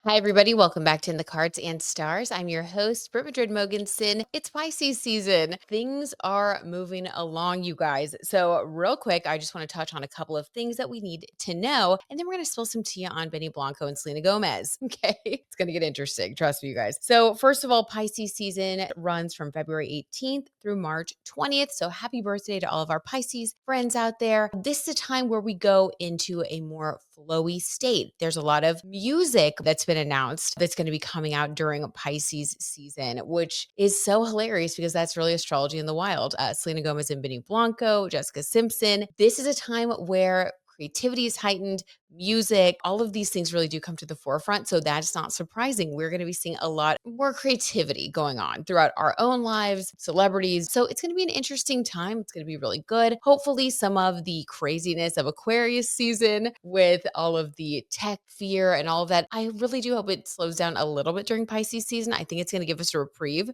Hi, everybody. Welcome back to In the Cards and Stars. I'm your host, Britt Madrid Mogensen. It's Pisces season. Things are moving along, you guys. So, real quick, I just want to touch on a couple of things that we need to know. And then we're going to spill some tea on Benny Blanco and Selena Gomez. Okay. It's going to get interesting. Trust me, you guys. So, first of all, Pisces season runs from February 18th through March 20th. So, happy birthday to all of our Pisces friends out there. This is a time where we go into a more flowy state. There's a lot of music that's been announced that's going to be coming out during Pisces season, which is so hilarious because that's really astrology in the wild. Selena Gomez and Benny Blanco, Jessica Simpson. This is a time where creativity is heightened, music, all of these things really do come to the forefront. So that's not surprising. We're going to be seeing a lot more creativity going on throughout our own lives, celebrities. So it's going to be an interesting time. It's going to be really good. Hopefully, some of the craziness of Aquarius season with all of the tech fear and all of that, I really do hope it slows down a little bit during Pisces season. I think it's going to give us a reprieve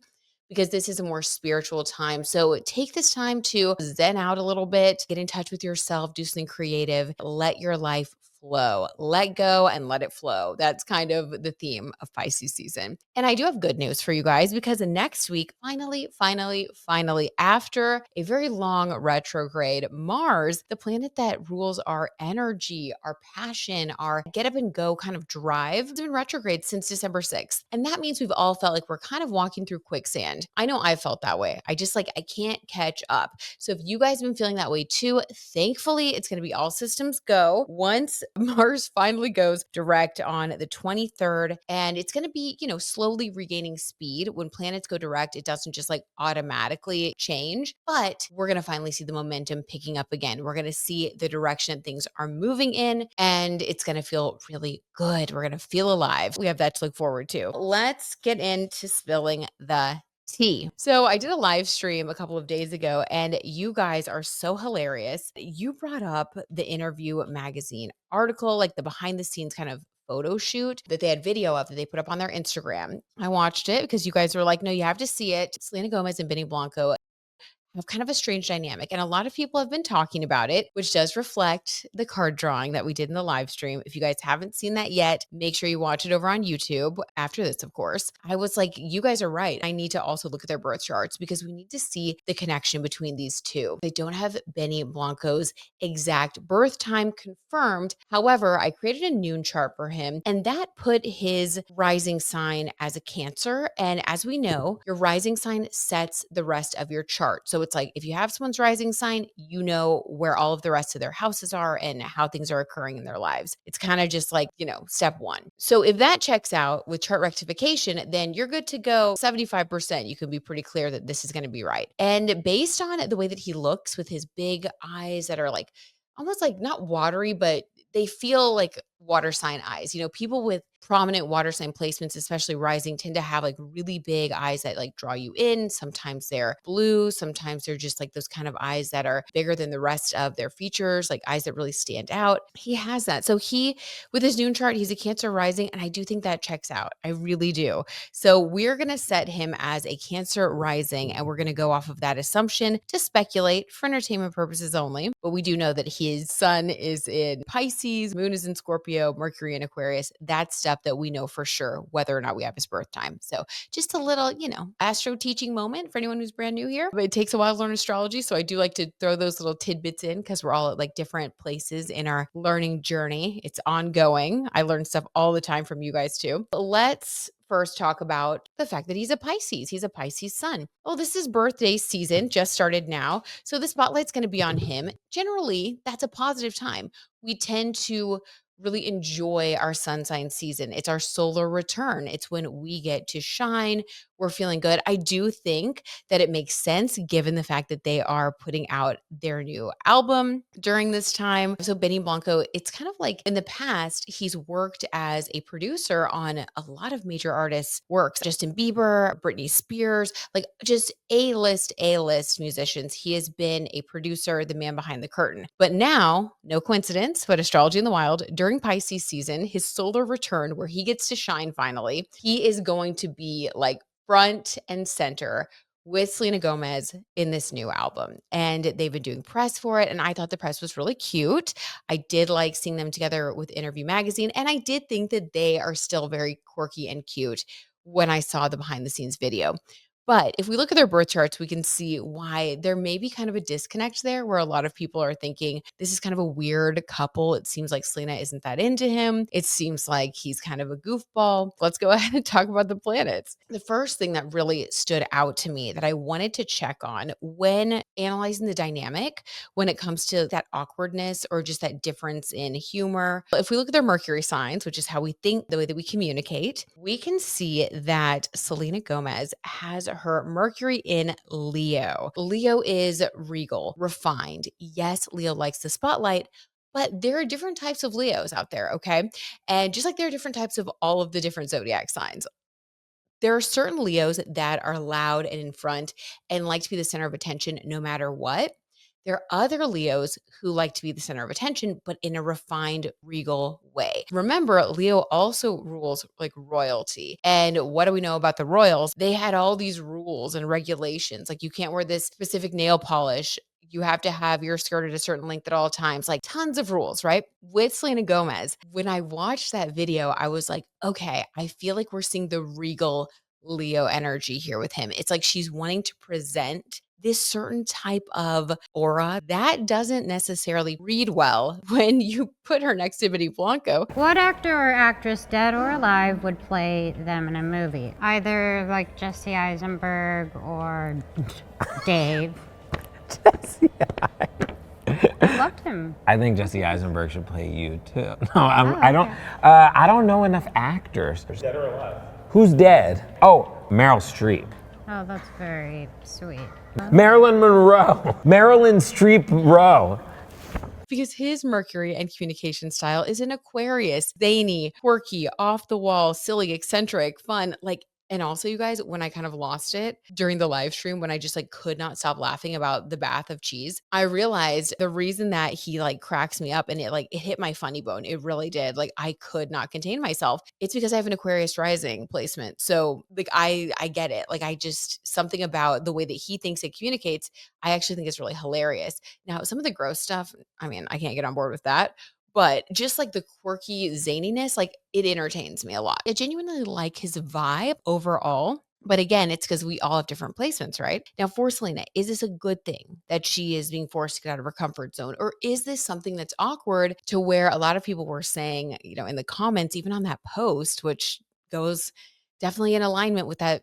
because this is a more spiritual time. So take this time to zen out a little bit, get in touch with yourself, do something creative, let your life flow, let go and let it flow. That's kind of the theme of Pisces season. And I do have good news for you guys because next week, finally, after a very long retrograde, Mars, the planet that rules our energy, our passion, our get up and go kind of drive, has been retrograde since December 6th. And that means we've all felt like we're kind of walking through quicksand. I know I felt that way. I can't catch up. So if you guys have been feeling that way too, thankfully it's going to be all systems go once Mars finally goes direct on the 23rd. And it's going to be, slowly regaining speed. When planets go direct, it doesn't just like automatically change, but we're going to finally see the momentum picking up again. We're going to see the direction things are moving in, and it's going to feel really good. We're going to feel alive. We have that to look forward to. Let's get into spilling the tea. So I did a live stream a couple of days ago, and you guys are so hilarious. You brought up the Interview magazine article, like the behind the scenes kind of photo shoot that they had video of that they put up on their Instagram. I watched it because you guys were like, no, you have to see it. Selena Gomez and Benny Blanco have kind of a strange dynamic. And a lot of people have been talking about it, which does reflect the card drawing that we did in the live stream. If you guys haven't seen that yet, make sure you watch it over on YouTube after this, of course. I was like, you guys are right. I need to also look at their birth charts because we need to see the connection between these two. They don't have Benny Blanco's exact birth time confirmed. However, I created a noon chart for him, and that put his rising sign as a Cancer. And as we know, your rising sign sets the rest of your chart. So it's like if you have someone's rising sign, you know where all of the rest of their houses are and how things are occurring in their lives. It's kind of just like, step one. So if that checks out with chart rectification, then you're good to go 75%. You can be pretty clear that this is going to be right. And based on the way that he looks with his big eyes that are like almost like not watery, but they feel like water sign eyes. People with prominent water sign placements, especially rising, tend to have like really big eyes that like draw you in. Sometimes they're blue. Sometimes they're just like those kind of eyes that are bigger than the rest of their features, like eyes that really stand out. He has that. So with his noon chart, he's a Cancer rising. And I do think that checks out. I really do. So we're going to set him as a Cancer rising, and we're going to go off of that assumption to speculate for entertainment purposes only. But we do know that his sun is in Pisces, moon is in Scorpio, Mercury in Aquarius. That's stuff that we know for sure whether or not we have his birth time. So just a little, astro teaching moment for anyone who's brand new here. But it takes a while to learn astrology. So I do like to throw those little tidbits in because we're all at like different places in our learning journey. It's ongoing. I learn stuff all the time from you guys too. But let's first talk about the fact that he's a Pisces. He's a Pisces sun. Well, this is birthday season, just started now. So the spotlight's going to be on him. Generally, that's a positive time. We tend to really enjoy our sun sign season. It's our solar return. It's when we get to shine. We're feeling good. I do think that it makes sense given the fact that they are putting out their new album during this time. So Benny Blanco, it's kind of like in the past, he's worked as a producer on a lot of major artists' works. Justin Bieber, Britney Spears, like just A-list musicians. He has been a producer, the man behind the curtain. But now, no coincidence, but astrology in the wild, during Pisces season, his solar return where he gets to shine finally, he is going to be like front and center with Selena Gomez in this new album. And they've been doing press for it. And I thought the press was really cute. I did like seeing them together with Interview Magazine. And I did think that they are still very quirky and cute when I saw the behind the scenes video. But if we look at their birth charts, we can see why there may be kind of a disconnect there where a lot of people are thinking this is kind of a weird couple. It seems like Selena isn't that into him. It seems like he's kind of a goofball. Let's go ahead and talk about the planets. The first thing that really stood out to me that I wanted to check on when analyzing the dynamic when it comes to that awkwardness or just that difference in humor. If we look at their Mercury signs, which is how we think, the way that we communicate, we can see that Selena Gomez has her Mercury in Leo. Leo is regal, refined. Yes, Leo likes the spotlight, but there are different types of Leos out there, okay? And just like there are different types of all of the different zodiac signs, there are certain Leos that are loud and in front and like to be the center of attention no matter what. There are other Leos who like to be the center of attention, but in a refined, regal way. Remember, Leo also rules like royalty. And what do we know about the royals? They had all these rules and regulations. Like you can't wear this specific nail polish. You have to have your skirt at a certain length at all times, like tons of rules, right? With Selena Gomez, when I watched that video, I was like, okay, I feel like we're seeing the regal Leo energy here with him. It's like she's wanting to present this certain type of aura that doesn't necessarily read well when you put her next to Biddy Blanco. What actor or actress, dead or alive, would play them in a movie? Either like Jesse Eisenberg or Dave. Jesse. I loved him. I think Jesse Eisenberg should play you too. No, I don't. Okay. I don't know enough actors. Dead or alive? Who's dead? Oh, Meryl Streep. Oh, that's very sweet. Marilyn Monroe. Marilyn Streep Rowe. Because his Mercury and communication style is an Aquarius, zany, quirky, off the wall, silly, eccentric, fun. And also, you guys, when I kind of lost it during the live stream, when I just like could not stop laughing about the bath of cheese, I realized the reason that he like cracks me up and it hit my funny bone. It really did. Like I could not contain myself. It's because I have an Aquarius rising placement. So like I get it. Like I just something about the way that he thinks it communicates, I actually think is really hilarious. Now, some of the gross stuff, I mean, I can't get on board with that. But just like the quirky zaniness, like it entertains me a lot. I genuinely like his vibe overall. But again, it's because we all have different placements, right? Now, for Selena, is this a good thing that she is being forced to get out of her comfort zone? Or is this something that's awkward to where a lot of people were saying, in the comments, even on that post, which goes definitely in alignment with that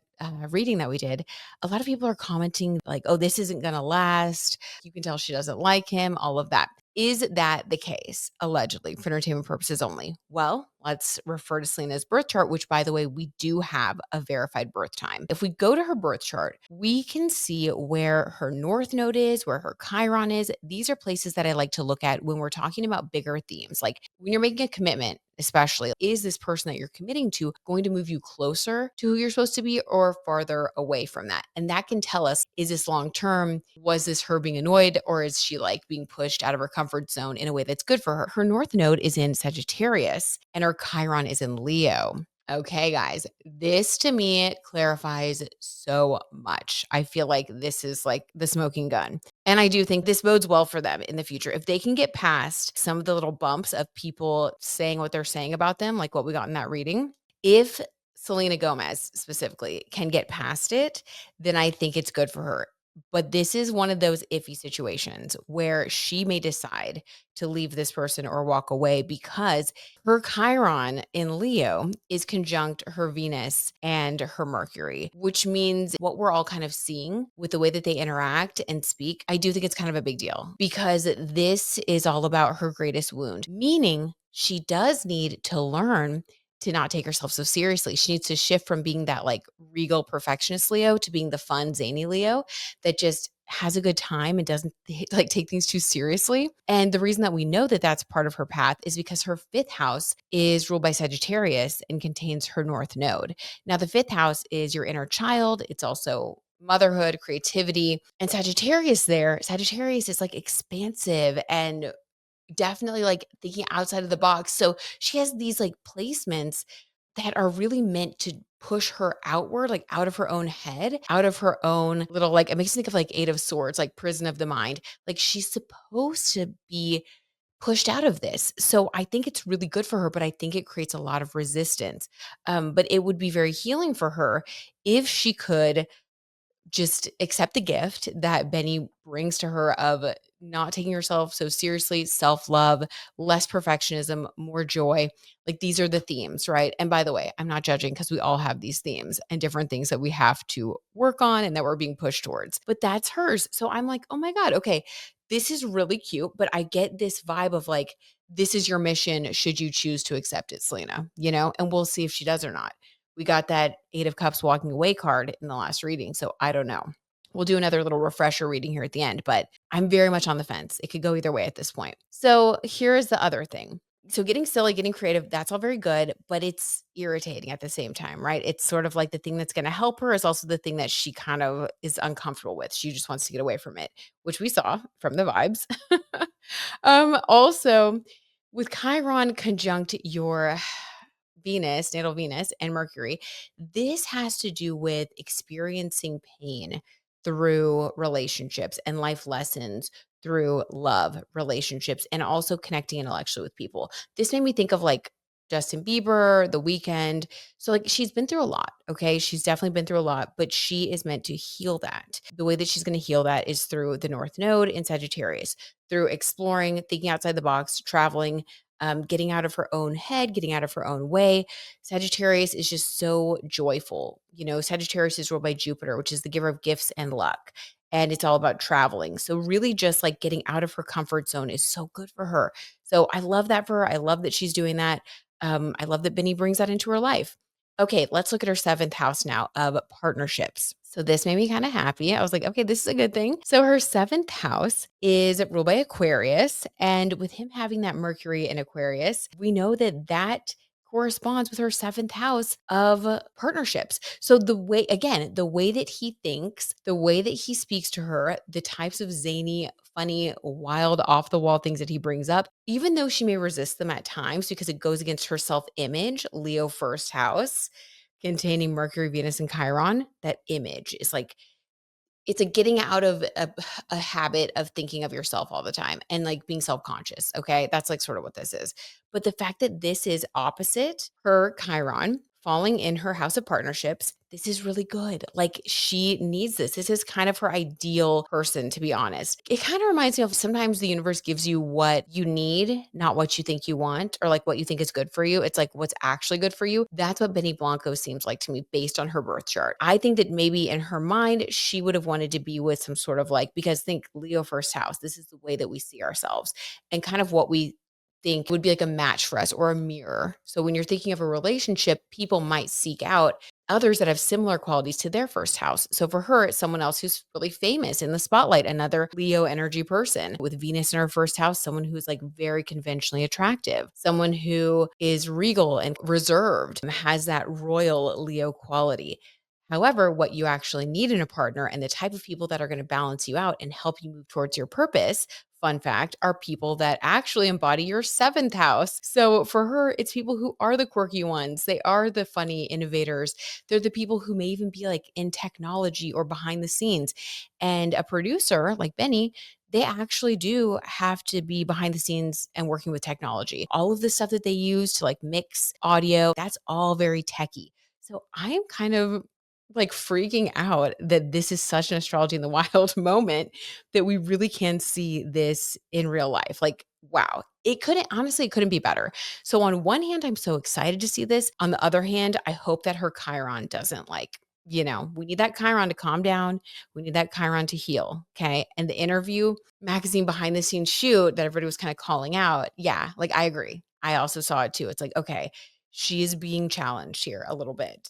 reading that we did, a lot of people are commenting like, oh, this isn't going to last. You can tell she doesn't like him, all of that. Is that the case, allegedly, for entertainment purposes only? Well, let's refer to Selena's birth chart, which, by the way, we do have a verified birth time. If we go to her birth chart, we can see where her North Node is, where her Chiron is. These are places that I like to look at when we're talking about bigger themes. Like when you're making a commitment, especially, is this person that you're committing to going to move you closer to who you're supposed to be or farther away from that? And that can tell us, is this long term? Was this her being annoyed or is she like being pushed out of her comfort zone in a way that's good for her? Her North Node is in Sagittarius and her Chiron is in Leo. Okay, guys, this to me clarifies so much. I feel like this is like the smoking gun. And I do think this bodes well for them in the future. If they can get past some of the little bumps of people saying what they're saying about them, like what we got in that reading, if Selena Gomez specifically can get past it, then I think it's good for her. But this is one of those iffy situations where she may decide to leave this person or walk away because her Chiron in Leo is conjunct her Venus and her Mercury, which means what we're all kind of seeing with the way that they interact and speak, I do think it's kind of a big deal because this is all about her greatest wound, meaning she does need to learn to not take herself so seriously. She needs to shift from being that like regal perfectionist Leo to being the fun, zany Leo that just has a good time and doesn't like take things too seriously. And the reason that we know that that's part of her path is because her fifth house is ruled by Sagittarius and contains her North Node. Now, the fifth house is your inner child. It's also motherhood, creativity, and Sagittarius is like expansive and definitely like thinking outside of the box. So she has these like placements that are really meant to push her outward, like out of her own head, out of her own little, like, it makes me think of like Eight of Swords, like prison of the mind. Like she's supposed to be pushed out of this. So I think it's really good for her, but I think it creates a lot of resistance. But it would be very healing for her if she could just accept the gift that Benny brings to her of not taking herself so seriously, self-love, less perfectionism, more joy. Like these are the themes, right? And by the way, I'm not judging because we all have these themes and different things that we have to work on and that we're being pushed towards. But that's hers. So I'm like, "Oh my god, okay. This is really cute, but I get this vibe of like this is your mission should you choose to accept it, Selena, And we'll see if she does or not. We got that 8 of Cups walking away card in the last reading, so I don't know. We'll do another little refresher reading here at the end, but I'm very much on the fence. It could go either way at this point. So here's the other thing. So getting silly, getting creative, that's all very good, but it's irritating at the same time, right? It's sort of like the thing that's going to help her is also the thing that she kind of is uncomfortable with. She just wants to get away from it, which we saw from the vibes. Also, with Chiron conjunct your Venus, natal Venus, and Mercury, this has to do with experiencing pain through relationships and life lessons through love, relationships, and also connecting intellectually with people. This made me think of like Justin Bieber, The Weeknd. So, like, she's been through a lot. Okay. She's definitely been through a lot, but she is meant to heal that. The way that she's going to heal that is through the North Node in Sagittarius, through exploring, thinking outside the box, traveling, getting out of her own head, getting out of her own way. Sagittarius is just so joyful. Sagittarius is ruled by Jupiter, which is the giver of gifts and luck. And it's all about traveling. So, really, just like getting out of her comfort zone is so good for her. So, I love that for her. I love that she's doing that. I love that Benny brings that into her life. Okay, let's look at her seventh house now of partnerships. So this made me kind of happy. I was like, okay, this is a good thing. So her seventh house is ruled by Aquarius. And with him having that Mercury in Aquarius, we know that that corresponds with her seventh house of partnerships. So the way that he thinks, the way that he speaks to her, the types of zany, funny, wild, off the wall things that he brings up, even though she may resist them at times because it goes against her self image, Leo first house, containing Mercury, Venus, and Chiron, that image is like it's a getting out of a habit of thinking of yourself all the time and like being self-conscious. Okay. That's like sort of what this is. But the fact that this is opposite her Chiron falling in her house of partnerships, this is really good. Like she needs this. This is kind of her ideal person, to be honest. It kind of reminds me of sometimes the universe gives you what you need, not what you think you want or like what you think is good for you. It's like what's actually good for you. That's what Benny Blanco seems like to me based on her birth chart. I think that maybe in her mind, she would have wanted to be with some sort of like, because think Leo first house, this is the way that we see ourselves and kind of what we think would be like a match for us or a mirror. So when you're thinking of a relationship, people might seek out others that have similar qualities to their first house. So for her, it's someone else who's really famous in the spotlight, another Leo energy person with Venus in her first house, someone who's like very conventionally attractive, someone who is regal and reserved, has that royal Leo quality. However, what you actually need in a partner and the type of people that are going to balance you out and help you move towards your purpose, fun fact, are people that actually embody your seventh house. So for her, it's people who are the quirky ones. They are the funny innovators. They're the people who may even be like in technology or behind the scenes. And a producer like Benny, they actually do have to be behind the scenes and working with technology. All of the stuff that they use to like mix audio, that's all very techy. So I am kind of like freaking out that this is such an astrology in the wild moment that we really can see this in real life. Like, wow, it couldn't be better. So, on one hand, I'm so excited to see this. On the other hand, I hope that her Chiron doesn't like, we need that Chiron to calm down. We need that Chiron to heal. Okay. And the interview magazine behind the scenes shoot that everybody was kind of calling out. Yeah. Like, I agree. I also saw it too. It's like, okay, she is being challenged here a little bit,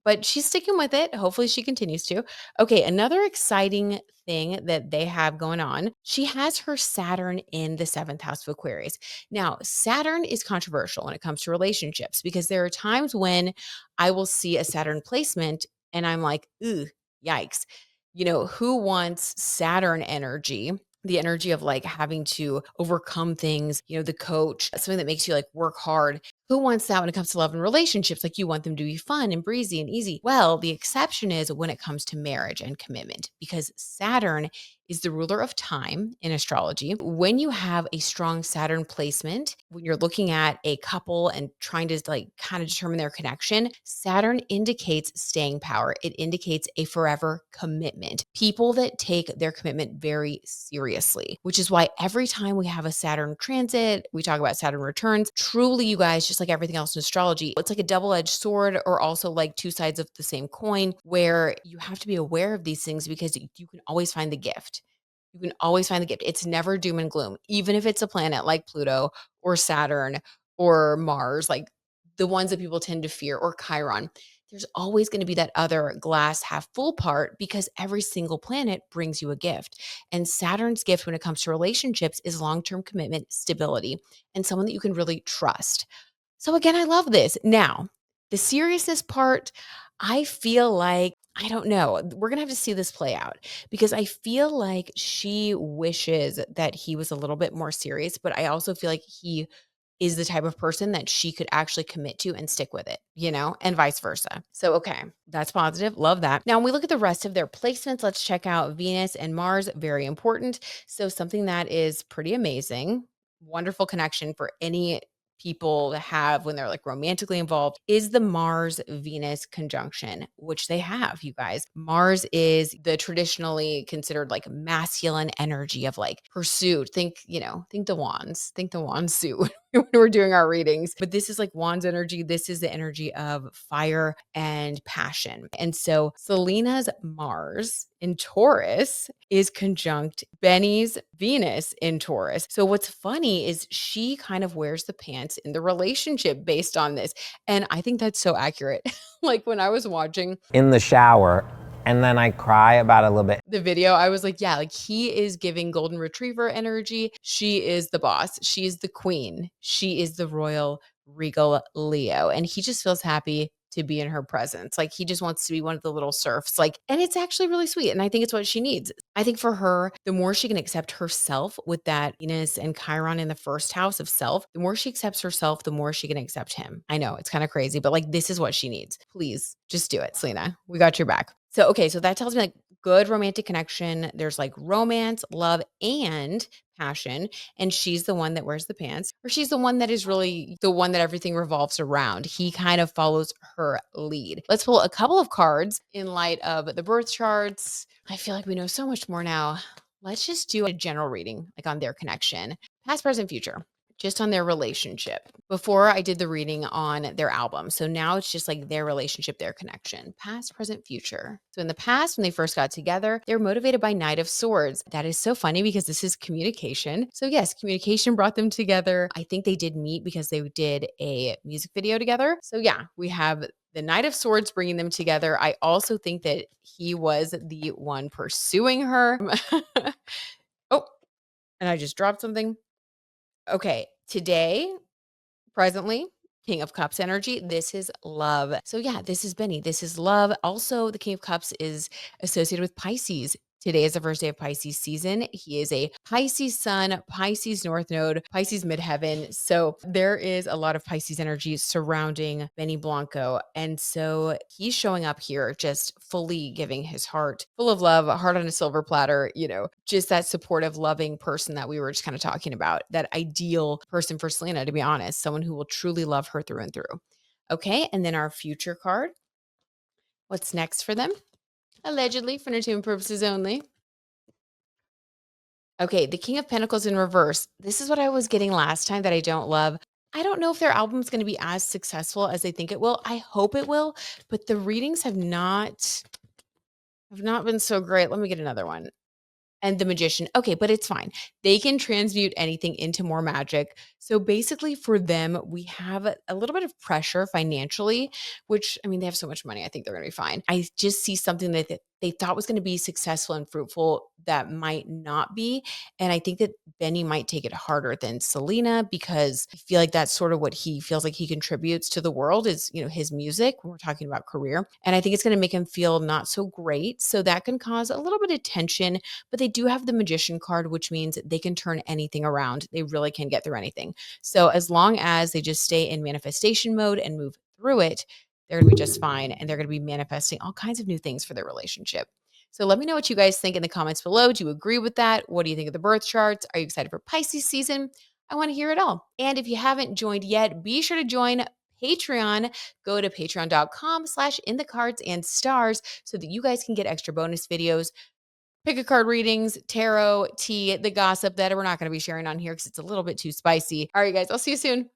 but she's sticking with it. Hopefully she continues to. Okay, another exciting thing that they have going on. She has her Saturn in the seventh house of Aquarius. Now, Saturn is controversial when it comes to relationships because there are times when I will see a Saturn placement and I'm like, ooh, yikes. Who wants Saturn energy? The energy of like having to overcome things, the coach, something that makes you like work hard. Who wants that when it comes to love and relationships? Like you want them to be fun and breezy and easy. Well, the exception is when it comes to marriage and commitment, because Saturn is the ruler of time in astrology. When you have a strong Saturn placement, when you're looking at a couple and trying to like kind of determine their connection, Saturn indicates staying power. It indicates a forever commitment. People that take their commitment very seriously, which is why every time we have a Saturn transit, we talk about Saturn returns. Truly, you guys, just like everything else in astrology, it's like a double-edged sword or also like two sides of the same coin where you have to be aware of these things because you can always find the gift. You can always find the gift. It's never doom and gloom, even if it's a planet like Pluto or Saturn or Mars, like the ones that people tend to fear, or Chiron. There's always going to be that other glass half full part because every single planet brings you a gift. And Saturn's gift when it comes to relationships is long term commitment, stability, and someone that you can really trust. So, again, I love this. Now, the seriousness part, I feel like, I don't know. We're going to have to see this play out because I feel like she wishes that he was a little bit more serious, but I also feel like he is the type of person that she could actually commit to and stick with it, and vice versa. So, okay, that's positive. Love that. Now, when we look at the rest of their placements, let's check out Venus and Mars. Very important. So, something that is pretty amazing, wonderful connection for any people to have when they're like romantically involved is the Mars Venus conjunction, which they have, you guys. Mars is the traditionally considered like masculine energy of like pursuit. Think the wands suit when we're doing our readings. But this is like Wands energy. This is the energy of fire and passion. And so Selena's Mars in Taurus is conjunct Benny's Venus in Taurus. So what's funny is she kind of wears the pants in the relationship based on this. And I think that's so accurate. Like when I was watching In the shower, and then I cry about it a little bit. the video, I was like, yeah, like he is giving golden retriever energy. She is the boss. She's the queen. She is the royal regal Leo. And he just feels happy to be in her presence. Like he just wants to be one of the little serfs. Like, and it's actually really sweet. And I think it's what she needs. I think for her, the more she can accept herself with that Venus and Chiron in the first house of self, the more she accepts herself, the more she can accept him. I know it's kind of crazy, but like this is what she needs. Please just do it, Selena. We got your back. So, okay, so that tells me like good romantic connection. There's like romance, love, and passion. And she's the one that wears the pants, or she's the one that is really the one that everything revolves around. He kind of follows her lead. Let's pull a couple of cards in light of the birth charts. I feel like we know so much more now. Let's just do a general reading, like on their connection, past, present, future, just on their relationship. Before I did the reading on their album. So now it's just like their relationship, their connection, past, present, future. So in the past, when they first got together, they were motivated by Knight of Swords. That is so funny because this is communication. So yes, communication brought them together. I think they did meet because they did a music video together. So yeah, we have the Knight of Swords bringing them together. I also think that he was the one pursuing her. Oh, and I just dropped something. Okay, today, presently, King of Cups energy. This is love. So, yeah, this is Benny. This is love. Also, the King of Cups is associated with Pisces. Today is the first day of Pisces season. He is a Pisces sun, Pisces north node, Pisces midheaven. So there is a lot of Pisces energy surrounding Benny Blanco. And so he's showing up here just fully giving his heart full of love, a heart on a silver platter, just that supportive, loving person that we were just kind of talking about, that ideal person for Selena, to be honest, someone who will truly love her through and through. Okay. And then our future card. What's next for them? Allegedly, for entertainment purposes only. Okay, the King of Pentacles in reverse. This is what I was getting last time that I don't love. I don't know if their album's going to be as successful as they think it will. I hope it will, but the readings have not been so great. Let me get another one. And the Magician. Okay, but it's fine. They can transmute anything into more magic. So basically for them, we have a little bit of pressure financially, which I mean, they have so much money. I think they're going to be fine. I just see something that they thought was going to be successful and fruitful that might not be. And I think that Benny might take it harder than Selena because I feel like that's sort of what he feels like he contributes to the world is, his music when we're talking about career. And I think it's going to make him feel not so great. So that can cause a little bit of tension, but they do have the magician card, which means they can turn anything around. They really can get through anything. So as long as they just stay in manifestation mode and move through it, they're going to be just fine. And they're going to be manifesting all kinds of new things for their relationship. So let me know what you guys think in the comments below. Do you agree with that? What do you think of the birth charts? Are you excited for Pisces season? I want to hear it all. And if you haven't joined yet, be sure to join Patreon. Go to patreon.com/inthecardsandstars so that you guys can get extra bonus videos, pick a card readings, tarot, tea, the gossip that we're not going to be sharing on here because it's a little bit too spicy. All right, guys, I'll see you soon.